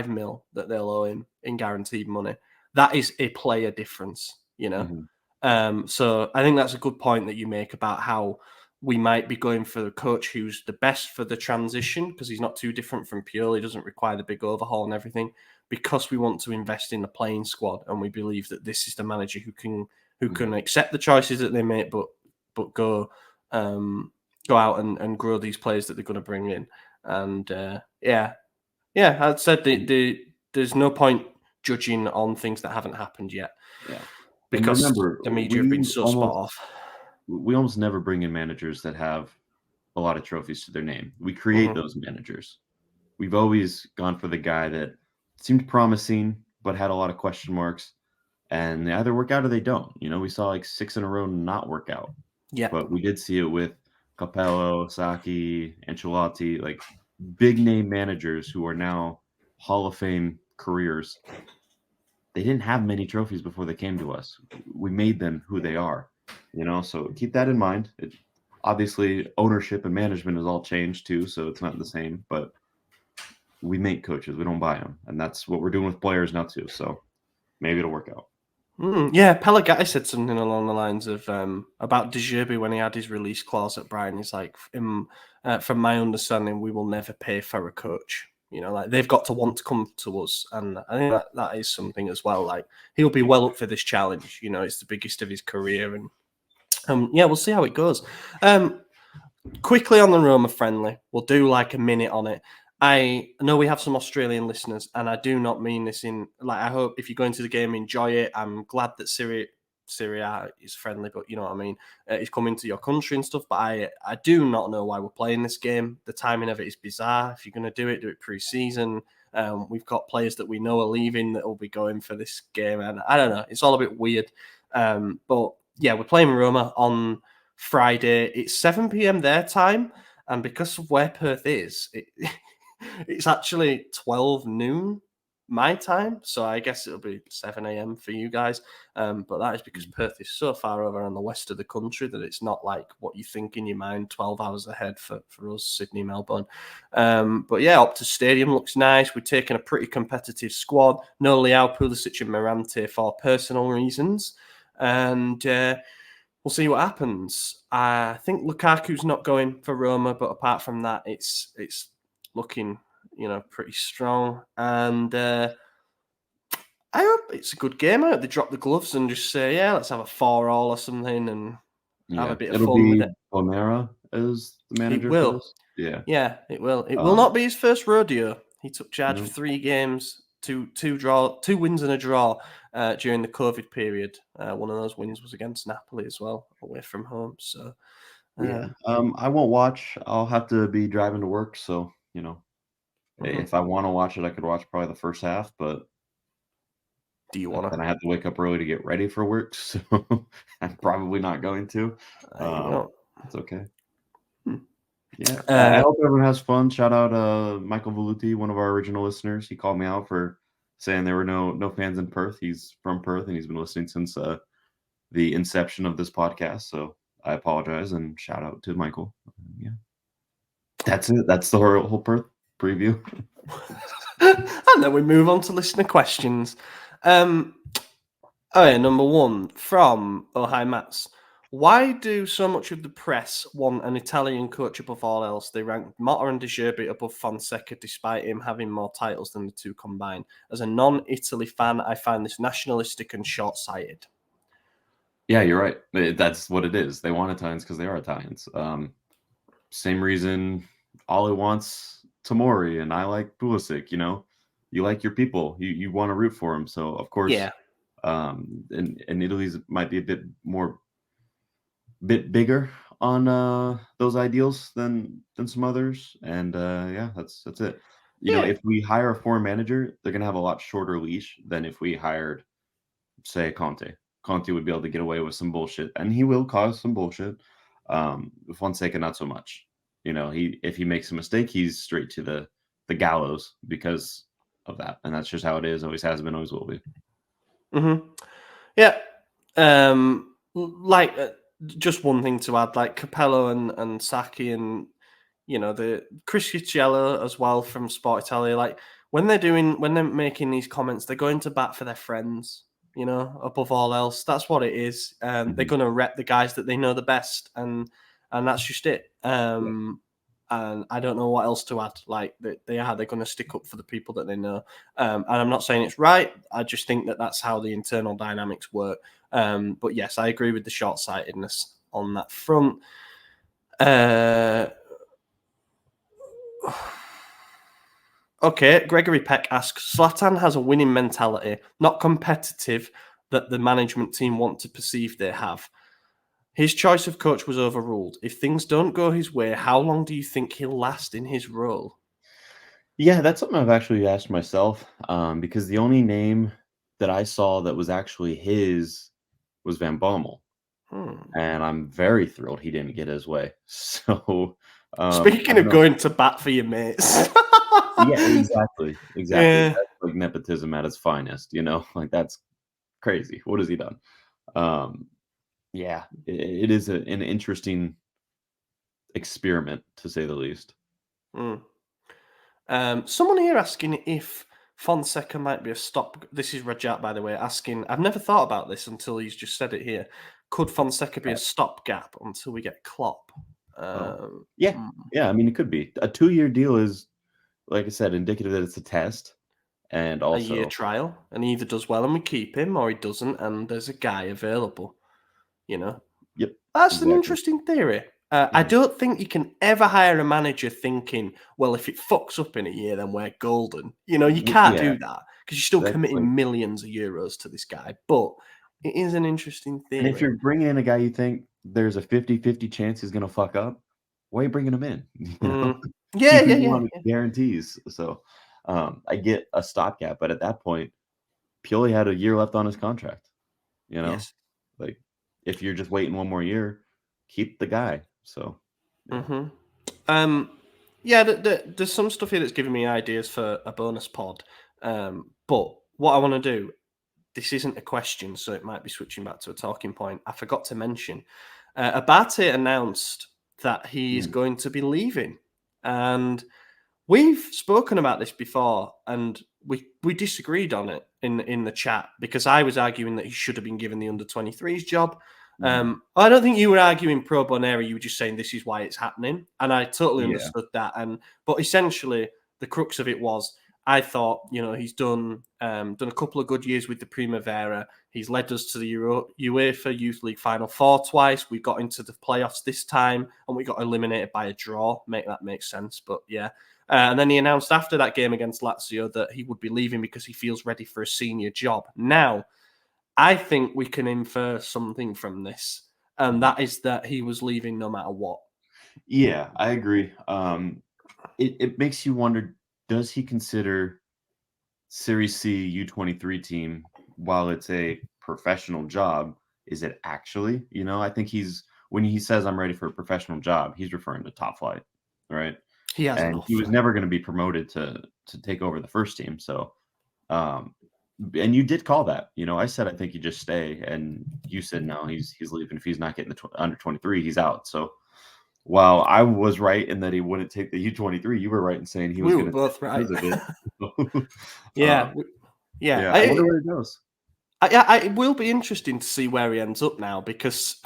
mil that they'll owe him in guaranteed money. That is a player difference, So I think that's a good point that you make about how we might be going for a coach who's the best for the transition, because he's not too different from Pioli, doesn't require the big overhaul and everything, because we want to invest in the playing squad, and we believe that this is the manager who can accept the choices that they make, but go out and grow these players that they're going to bring in. And I'd said there's no point judging on things that haven't happened yet. Yeah, because remember, the media have been so spot off. We almost never bring in managers that have a lot of trophies to their name. We create those managers. We've always gone for the guy that seemed promising but had a lot of question marks, and they either work out or they don't. We saw like 6 in a row not work out. Yeah. But we did see it with Capello, Sacchi, Ancelotti, like big name managers who are now Hall of Fame careers. They didn't have many trophies before they came to us. We made them who they are, so keep that in mind. Obviously, ownership and management has all changed too, so it's not the same, but we make coaches, we don't buy them. And that's what we're doing with players now too. So maybe it'll work out. Yeah, Pellegrini said something along the lines of about De Zerbi when he had his release clause at Brighton. He's like, from my understanding, we will never pay for a coach. Like they've got to want to come to us, and I think that is something as well. Like he'll be well up for this challenge. It's the biggest of his career, and we'll see how it goes. Quickly on the Roma friendly, we'll do like a minute on it. I know we have some Australian listeners, and I do not mean this in like. I hope if you go into the game, enjoy it. I'm glad that Syria is friendly, but you know what I mean. He's coming to your country and stuff. But I do not know why we're playing this game. The timing of it is bizarre. If you're going to do it pre-season. We've got players that we know are leaving that will be going for this game, and I don't know. It's all a bit weird. But yeah, we're playing Roma on Friday. It's 7 p.m. their time, and because of where Perth is, it's actually 12 noon my time, so I guess it'll be 7 a.m. for you guys. But that is because Perth is so far over on the west of the country that it's not like what you think in your mind, 12 hours ahead for us, Sydney, Melbourne. But yeah, Optus Stadium looks nice. We're taking a pretty competitive squad. No Leao, Pulisic and Morante for personal reasons. And we'll see what happens. I think Lukaku's not going for Roma, but apart from that, it's looking, pretty strong. And I hope it's a good game. I hope they drop the gloves and just say, yeah, let's have a 4-4 or something and have a bit of fun with it. Bonera as the manager. It will. For this? Yeah, it will. It will not be his first rodeo. He took charge of 3 games, two wins and a draw during the COVID period. One of those wins was against Napoli as well, away from home. So I won't watch. I'll have to be driving to work, so if I want to watch it, I could watch probably the first half. But do you want to? Then I have to wake up early to get ready for work, so I'm probably not going to. It's okay. Yeah, I hope everyone has fun. Shout out Michael Voluti, one of our original listeners. He called me out for saying there were no fans in Perth. He's from Perth, and he's been listening since the inception of this podcast. So I apologize, and shout out to Michael. Yeah, that's it. That's the whole Perth preview. And then we move on to listener questions. Okay, number one from Ohio Mats. Why do so much of the press want an Italian coach above all else? They rank Motta and De Zerbi above Fonseca despite him having more titles than the two combined. As a non-Italy fan, I find this nationalistic and short-sighted. Yeah, you're right. That's what it is. They want Italians because they are Italians. Same reason Oli wants Tomori and I like Pulisic. You like your people. You want to root for them. So of course, Yeah. And Italy's might be a bit bigger on those ideals than some others. And yeah, that's it. Yeah. If we hire a foreign manager, they're gonna have a lot shorter leash than if we hired, say, Conte. Conte would be able to get away with some bullshit, and he will cause some bullshit. Fonseca, not so much. If he makes a mistake, he's straight to the gallows because of that, and that's just how it is. Always has been, always will be. Mm-hmm. Yeah. Just one thing to add, like Capello and Sacchi and the Chris Uccello as well from Sport Italia. Like when they're making these comments, they're going to bat for their friends. Above all else, that's what it is. They're going to rep the guys that they know the best, and that's just it. And I don't know what else to add. Like they're going to stick up for the people that they know. And I'm not saying it's right. I just think that that's how the internal dynamics work. But yes, I agree with the short-sightedness on that front. Okay, Gregory Peck asks, Zlatan has a winning mentality, not competitive that the management team want to perceive they have. His choice of coach was overruled. If things don't go his way, how long do you think he'll last in his role? Yeah, that's something I've actually asked myself, because the only name that I saw that was actually his was Van Bommel. And I'm very thrilled he didn't get his way. So, speaking of going to bat for your mates. Yeah, exactly. Yeah. That's like nepotism at its finest, like that's crazy. What has he done? Yeah, it is an interesting experiment to say the least. Someone here asking if Fonseca might be a stop. This is Rajat, by the way, asking. I've never thought about this until he's just said it here. Could Fonseca be a stopgap until we get Klopp? Yeah. I mean, it could be a 2-year deal. Is, like I said, indicative that it's a test and also a year trial, and he either does well and we keep him, or he doesn't, and there's a guy available. Yep, that's exactly. an interesting theory. I don't think you can ever hire a manager thinking, well, if it fucks up in a year, then we're golden. You can't do that because you're still committing millions of euros to this guy. But it is an interesting theory. And if you're bringing in a guy you think there's a 50-50 chance he's going to fuck up, why are you bringing him in? Yeah. Guarantees. So I get a stopgap, but at that point, Pioli had a year left on his contract. Yes. Like if you're just waiting one more year, keep the guy. So, yeah. There's some stuff here that's giving me ideas for a bonus pod. But what I want to do, this isn't a question, so it might be switching back to a talking point. I forgot to mention, Abate announced that he is going to be leaving, and we've spoken about this before, and we disagreed on it in the chat because I was arguing that he should have been given the under-23s job. I don't think you were arguing pro Bonera. You were just saying this is why it's happening, and I totally understood that. But essentially, the crux of it was I thought he's done a couple of good years with the Primavera. He's led us to the UEFA Youth League Final Four twice. We got into the playoffs this time, and we got eliminated by a draw. That makes sense, but yeah. And then he announced after that game against Lazio that he would be leaving because he feels ready for a senior job. Now, I think we can infer something from this, and that is that he was leaving no matter what. Yeah, I agree. It makes you wonder, does he consider Series C U23 team, while it's a professional job, is it actually? I think when he says I'm ready for a professional job, he's referring to top flight, right? He has and he was never going to be promoted to take over the first team. So, and you did call that. I said I think you just stay, and you said no, he's leaving. If he's not getting the under 23, he's out. So, while I was right in that he wouldn't take the U23, you were right in saying he was going to. Both right. Yeah, Yeah, I wonder where it goes. it will be interesting to see where he ends up now because,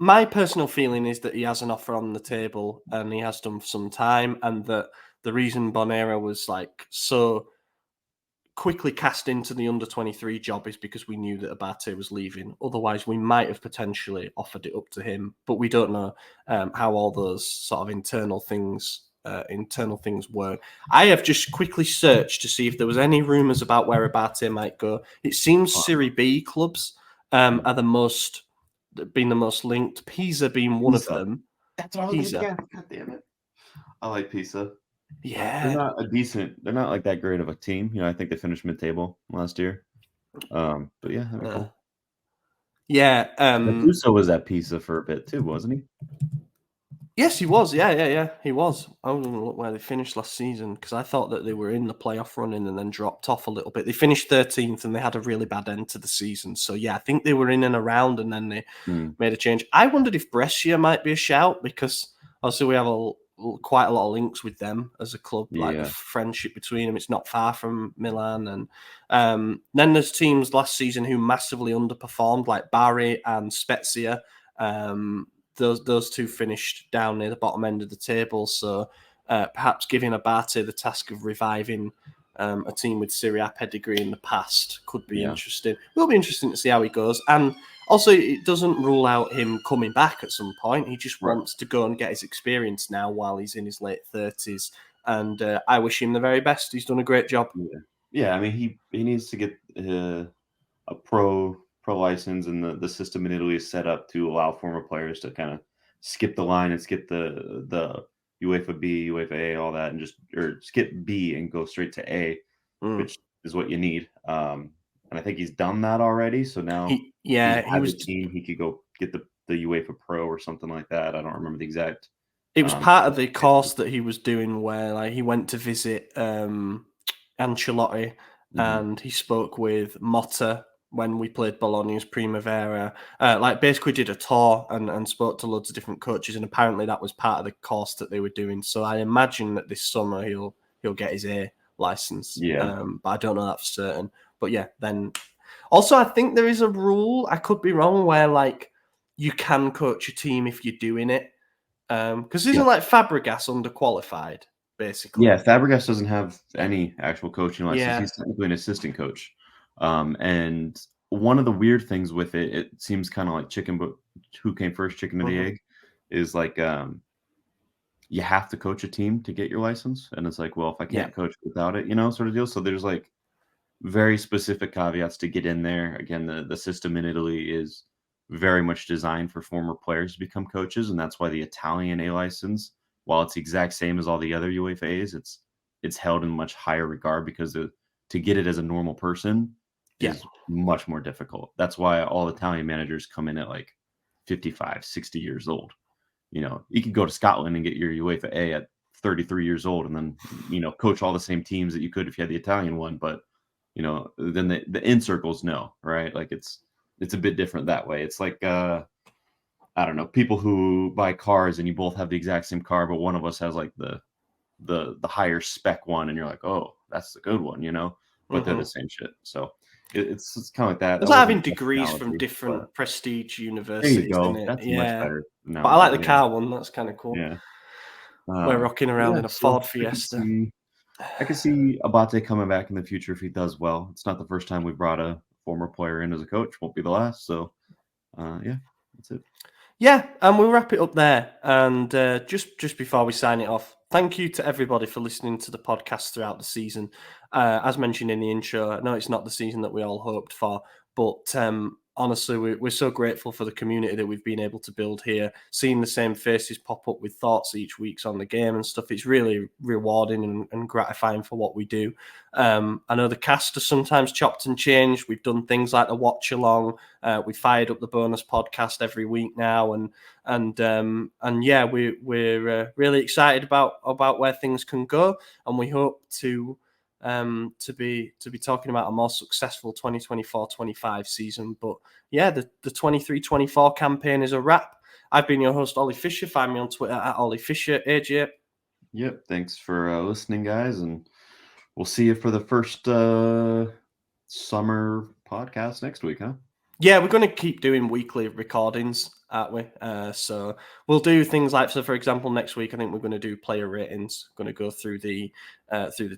my personal feeling is that he has an offer on the table and he has done for some time, and that the reason Bonera was like so quickly cast into the under-23 job is because we knew that Abate was leaving. Otherwise, we might have potentially offered it up to him, but we don't know how all those sort of internal things work. I have just quickly searched to see if there was any rumours about where Abate might go. It seems Serie B clubs are been the most linked. Pisa being one of Pisa. them. That's what I was Pisa. thinking. God damn it. I like Pisa. Yeah. They're not like that great of a team. I think they finished mid-table last year. But yeah, that'd be cool. Yeah. Gattuso was at Pisa for a bit too, wasn't he? Yes, he was. Yeah. He was. I was going to look where they finished last season because I thought that they were in the playoff running and then dropped off a little bit. They finished 13th and they had a really bad end to the season. So yeah, I think they were in and around and then they made a change. I wondered if Brescia might be a shout because obviously we have quite a lot of links with them as a club, like the friendship between them. It's not far from Milan, and then there's teams last season who massively underperformed, like Bari and Spezia. Those two finished down near the bottom end of the table, so perhaps giving Abate the task of reviving a team with Serie A pedigree in the past could be interesting. It will be interesting to see how he goes, and also it doesn't rule out him coming back at some point. He just wants to go and get his experience now while he's in his late 30s, and I wish him the very best. He's done a great job. Yeah. I mean, he needs to get a pro license, and the system in Italy is set up to allow former players to kind of skip the line and skip the UEFA B, UEFA A, all that, and or skip B and go straight to A, which is what you need. And I think he's done that already. So now he was a team. He could go get the UEFA Pro or something like that. I don't remember the exact. It was part of the course that he was doing where like he went to visit Ancelotti and he spoke with Motta when we played Bologna's Primavera, basically did a tour and spoke to loads of different coaches, and apparently that was part of the course that they were doing. So I imagine that this summer he'll get his A license. But I don't know that for certain. But yeah, then also I think there is a rule, I could be wrong, where like you can coach a team if you're doing it. Because isn't like Fabregas underqualified, basically? Yeah, Fabregas doesn't have any actual coaching license. He's technically an assistant coach. And one of the weird things with it seems kind of like chicken, but who came first, chicken or the egg, is like you have to coach a team to get your license. And it's like, well, if I can't coach without it, sort of deal. So there's like very specific caveats to get in there. Again, the system in Italy is very much designed for former players to become coaches, and that's why the Italian A license, while it's the exact same as all the other UEFA A's, it's held in much higher regard because to get it as a normal person is much more difficult. That's why all Italian managers come in at like 55, 60 years old. You could go to Scotland and get your UEFA A at 33 years old and then, coach all the same teams that you could if you had the Italian one. But, then the in circles, no, right? Like it's a bit different that way. It's like, I don't know, people who buy cars and you both have the exact same car, but one of us has like the higher spec one. And you're like, oh, that's the good one, but they're the same shit. So it's kind of like that. It's like having degrees from different prestige universities. There you go. Isn't it? That's much better. But I like the car one. That's kind of cool. Yeah. We're rocking around in a Ford Fiesta. I can see Abate coming back in the future if he does well. It's not the first time we brought a former player in as a coach. Won't be the last. So, that's it. Yeah, and we'll wrap it up there. And just before we sign it off, thank you to everybody for listening to the podcast throughout the season. As mentioned in the intro, I know it's not the season that we all hoped for, but honestly, we're so grateful for the community that we've been able to build here. Seeing the same faces pop up with thoughts each week's on the game and stuff, it's really rewarding and gratifying for what we do. I know the cast are sometimes chopped and changed. We've done things like the watch along. We fired up the bonus podcast every week now, and yeah, we're really excited about where things can go, and we hope to be talking about a more successful 2024-25 season. But yeah, the 23-24 campaign is a wrap. I've been your host, Oli Fisher. Find me on Twitter at Oli Fisher. AJ. Yep. Thanks for listening, guys, and we'll see you for the first summer podcast next week, huh? Yeah, we're going to keep doing weekly recordings, aren't we? So we'll do things like, so for example, next week I think we're going to do player ratings. Going to go through the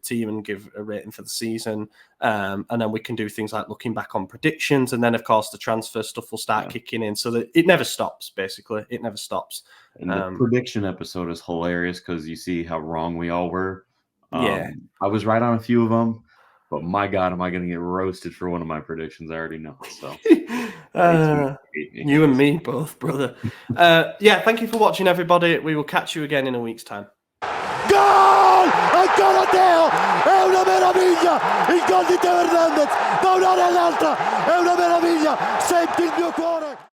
team and give a rating for the season, and then we can do things like looking back on predictions, and then of course the transfer stuff will start kicking in. So that it never stops. Basically, it never stops. And the prediction episode is hilarious because you see how wrong we all were. Yeah, I was right on a few of them. But my God, am I going to get roasted for one of my predictions? I already know. So you and me both, brother. Yeah, thank you for watching, everybody. We will catch you again in a week's time. Gol! Ancora Teo! È una meraviglia! Il gol di Teo Hernandez da un'area all'altra! È una meraviglia! Senti il mio cuore!